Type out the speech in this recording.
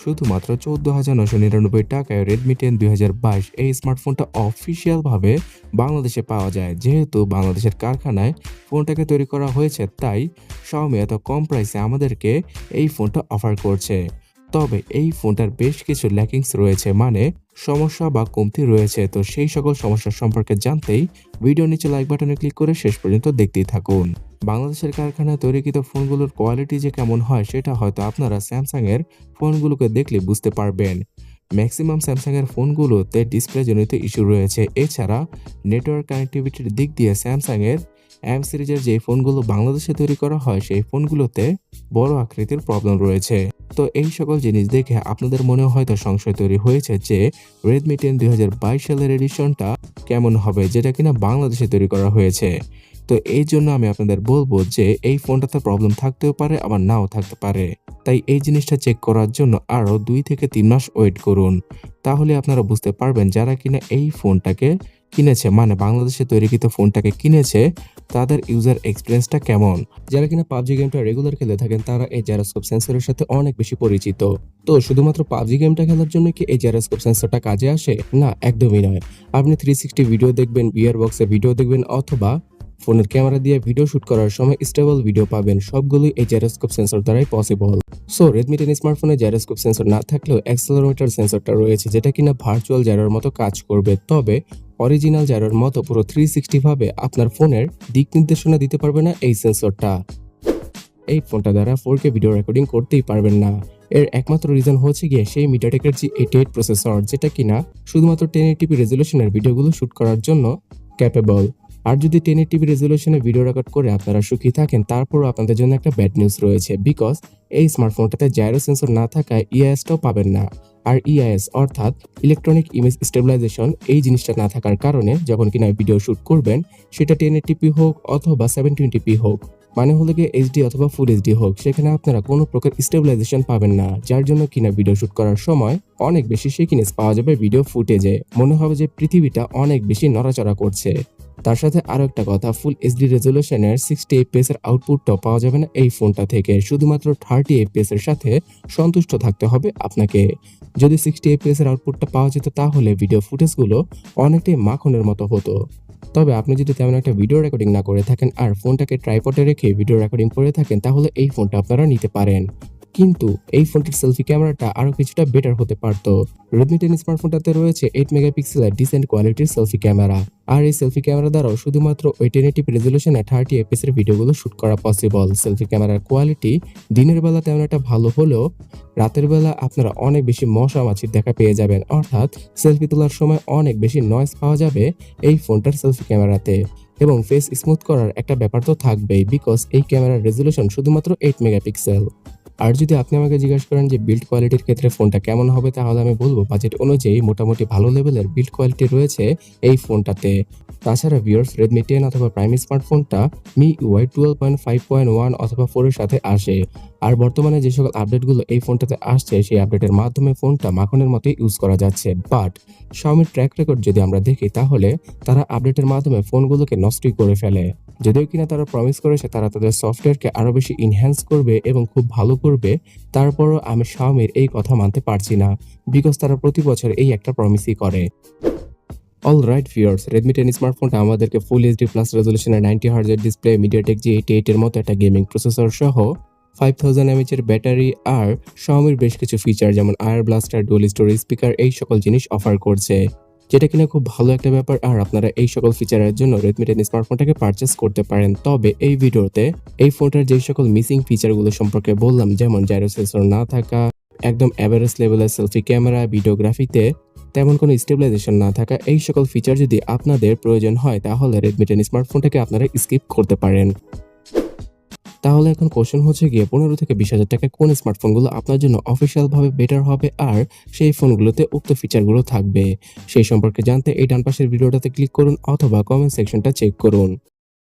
শুধুমাত্র 14,999 টাকায় Redmi 10 2022 এই স্মার্টফোনটা অফিসিয়াল ভাবে বাংলাদেশে পাওয়া যায়। যেহেতু বাংলাদেশের কারখানায় ফোনটাকে তৈরি করা হয়েছে, তাই Xiaomi এত কম প্রাইসে আমাদেরকে এই ফোনটা অফার করছে। তবে এই ফোনটার বেশ কিছু ল্যাকিংস রয়েছে, মানে সমস্যা বা কমতি রয়েছে। তো সেই সকল সমস্যার সম্পর্কে জানতেই ভিডিও নিচে লাইক বাটনে ক্লিক করে শেষ পর্যন্ত দেখতেই থাকুন। বাংলাদেশের কারখানায় তৈরিকৃত ফোনগুলোর কোয়ালিটি যে কেমন হয় সেটা হয়তো আপনারা স্যামসাং এর ফোনগুলোকে দেখলে বুঝতে পারবেন। ম্যাক্সিমাম স্যামসাং এর ফোনগুলোতে ডিসপ্লে জনিত ইস্যু রয়েছে। এছাড়া নেটওয়ার্ক কানেক্টিভিটির দিক দিয়ে স্যামসাং এর এম সিরিজের যে ফোনগুলো বাংলাদেশে তৈরি করা হয় সেই ফোনগুলোতে বড় আকৃতির প্রবলেম রয়েছে। তো এই সকল জিনিস দেখে আপনাদের মনে হয়তো সংশয় তৈরি হয়েছে যে Redmi 10 2022 সালের এডিশনটা কেমন হবে, যেটা কিনা বাংলাদেশে তৈরি করা হয়েছে। তো এই জন্য আমি আপনাদের বলবো যে এই ফোনটাতে প্রবলেম থাকতেও পারে, আবার নাও থাকতে পারে। তাই এই জিনিসটা চেক করার জন্য আরও 2 থেকে 3 মাস ওয়েট করুন। তাহলে আপনারা বুঝতে পারবেন যারা কিনা এই ফোনটাকে কিনেছে, মানে বাংলাদেশে তৈরিকৃত ফোনটাকে কিনেছে, তাদের ইউজার এক্সপিরিয়েন্সটা কেমন। যারা কিনা পাবজি গেমটা রেগুলার খেলে থাকেন তারা এই জাইরোস্কোপ সেন্সরের সাথে অনেক বেশি পরিচিত। তো শুধুমাত্র পাবজি গেমটা খেলার জন্য কি এই জাইরোস্কোপ সেন্সরটা কাজে আসে? না, একদমই নয়। আপনি 360 ভিডিও দেখবেন, বিয়ার বক্সে ভিডিও দেখবেন, অথবা ফোনের ক্যামেরা দিয়ে ভিডিও শুট করার সময় স্টেবল ভিডিও পাবেন, সবগুলোই এই জাইরোস্কোপ সেন্সর দ্বারাই পসিবল। সো Redmi 10 স্মার্টফোনে জাইরোস্কোপ সেন্সর না থাকলেও অ্যাক্সেলেরোমিটার সেন্সরটা রয়েছে, যেটা কিনা ভার্চুয়াল জাইরোর মতো কাজ করবে। তবে অরিজিনাল জাইরোর মতো পুরো 360 ভাবে আপনার ফোনের দিক নির্দেশনা দিতে পারবে না এই সেন্সরটা। এই ফোনটা দ্বারা 4K ভিডিও রেকর্ডিং করতেই পারবেন না। এর একমাত্র রিজন হচ্ছে গিয়ে সেই মিডিয়াটেকের G88 প্রসেসর, যেটা কিনা শুধুমাত্র 1080p রেজলিউশনের ভিডিওগুলো শুট করার জন্য ক্যাপেবল। আর যদি 1080p রেজলিউশনে ভিডিও রেকর্ড করে আপনারা সুখী থাকেন, তারপরও আপনাদের জন্য একটা ব্যাড নিউজ রয়েছে। বিকজ এই স্মার্টফোনটাতে জাইরো সেন্সর না থাকায় ইআইএসটাও পাবেন না। আর ইআইএস অর্থাৎ ইলেকট্রনিক ইমেজ স্টেবিলাইজেশন, এই জিনিসটা না থাকার কারণে যখন কিনা ভিডিও শুট করবেন, সেটা 1080p হোক অথবা 720p হোক, মানে হলো গিয়ে এইচডি অথবা ফুল এইচডি হোক, সেখানে আপনারা কোনো প্রকার স্টেবিলাইজেশন পাবেন না। যার জন্য কিনা ভিডিও শুট করার সময় অনেক বেশি শেকিনেস পাওয়া যাবে ভিডিও ফুটেজে, মনে হবে যে পৃথিবীটা অনেক বেশি নড়াচড়া করছে। তার সাথে আরো একটা কথা, ফুল এইচডি রেজলিউশনের 60 fps এর আউটপুটটাও পাওয়া যাবে না এই ফোনটা থেকে। শুধুমাত্র 30 fps এর সাথে সন্তুষ্ট থাকতে হবে আপনাকে। যদি 60 fps এর আউটপুটটা পাওয়া যেত তাহলে ভিডিও ফুটেজগুলো অনেকটাই মাখনের মতো হতো। তবে আপনি যদি তেমন একটা ভিডিও রেকর্ডিং না করে থাকেন আর ফোনটাকে ট্রাইপডে রেখে ভিডিও রেকর্ডিং করে থাকেন, তাহলে এই ফোনটা আপনারা নিতে পারেন। কিন্তু এই ফোনটির সেলফি ক্যামেরাটা আরো কিছুটা বেটার হতে পারত। Redmi 10 স্মার্টফোনটাতে রয়েছে 8 মেগাপিক্সেলের ডিসেন্ট কোয়ালিটির সেলফি ক্যামেরা। আর এই সেলফি ক্যামেরা দ্বারাও শুধুমাত্র ওই 1080p রেজলিউশনে 30 fps এর ভিডিওগুলো শুট করা পসিবল। সেলফি ক্যামেরার কোয়ালিটি দিনের বেলা তেমন একটা ভালো হলেও রাতের বেলা আপনারা অনেক বেশি মশা মাছির দেখা পেয়ে যাবেন, অর্থাৎ সেলফি তোলার সময় অনেক বেশি নয়েজ পাওয়া যাবে এই ফোনটার সেলফি ক্যামেরাতে। এবং ফেস স্মুথ করার একটা ব্যাপার তো থাকবেই, বিকজ এই ক্যামেরার রেজলিউশন শুধুমাত্র 8 মেগাপিক্সেল। আর যদি আপনি আমাকে জিজ্ঞাসা করেন যে বিল্ড কোয়ালিটির ক্ষেত্রে ফোনটা কেমন হবে, তাহলে আমি বলবো বাজেট অনুযায়ী মোটামুটি ভালো লেভেলের বিল্ড কোয়ালিটি রয়েছে এই ফোনটাতে। তাছাড়া ভিউয়ার্স, Redmi 10 অথবা প্রাইম স্মার্টফোনটা MIUI 12.5.1 অথবা 4 এর সাথে আসে। আর বর্তমানে যে সকল আপডেটগুলো এই ফোনটাতে আসছে, সেই আপডেটের মাধ্যমে ফোনটা মাখনের মতোই ইউজ করা যাচ্ছে। বাট Xiaomiর ট্র্যাক রেকর্ড যদি আমরা দেখি, তাহলে তারা আপডেটের মাধ্যমে ফোনগুলোকে নষ্টই করে ফেলে। যদিও কিনা তারা প্রমিস করেছে তারা তাদের সফটওয়্যারকে আরো বেশি ইনহ্যান্স করবে এবং খুব ভালো করবে, তারপরও আমি Xiaomiর এই কথা মানতে পারছি না, বিকজ তারা প্রতি বছর এই একটা প্রমিসই করে। অলরাইট ভিউয়ার্স, Redmi 10 স্মার্টফোনটা আমাদেরকে ফুল এইচডি প্লাস রেজলিউশনের 90 হার্জ এর ডিসপ্লে, মিডিয়াটেক G88 এর মতো একটা গেমিং প্রসেসর সহ 5000 mAh এর ব্যাটারি আর Xiaomiর বেশ কিছু ফিচার যেমন আয়ার ব্লাস্টার, ডুয়াল স্টোরেজ স্পিকার, এই সকল জিনিস অফার করছে, যেটা কিনা খুব ভালো একটা ব্যাপার। আর আপনারা এই সকল ফিচারের জন্য Redmi 10 স্মার্টফোনটাকে পারচেস করতে পারেন। তবে এই ভিডিওতে এই ফোনটার যে সকল মিসিং ফিচারগুলো সম্পর্কে বললাম, যেমন জাইরো সেন্সর না থাকা, একদম অ্যাভারেজ লেভেলের সেলফি ক্যামেরা, ভিডিওগ্রাফিতে তেমন কোনো স্টেবিলাইজেশন না থাকা, এই সকল ফিচার যদি আপনাদের প্রয়োজন হয় তাহলে Redmi 10 স্মার্টফোনটাকে আপনারা স্কিপ করতে পারেন। তাহলে এখন কোশ্চেন হচ্ছে গিয়ে 15 থেকে 20,000 টাকায় কোন স্মার্টফোনগুলো আপনার জন্য অফিসিয়াল ভাবে বেটার হবে আর সেই ফোনগুলোতে উক্ত ফিচারগুলো থাকবে। সেই সম্পর্কে জানতে এই ডান পাশের ভিডিওটাতে ক্লিক করুন অথবা কমেন্ট সেকশনটা চেক করুন।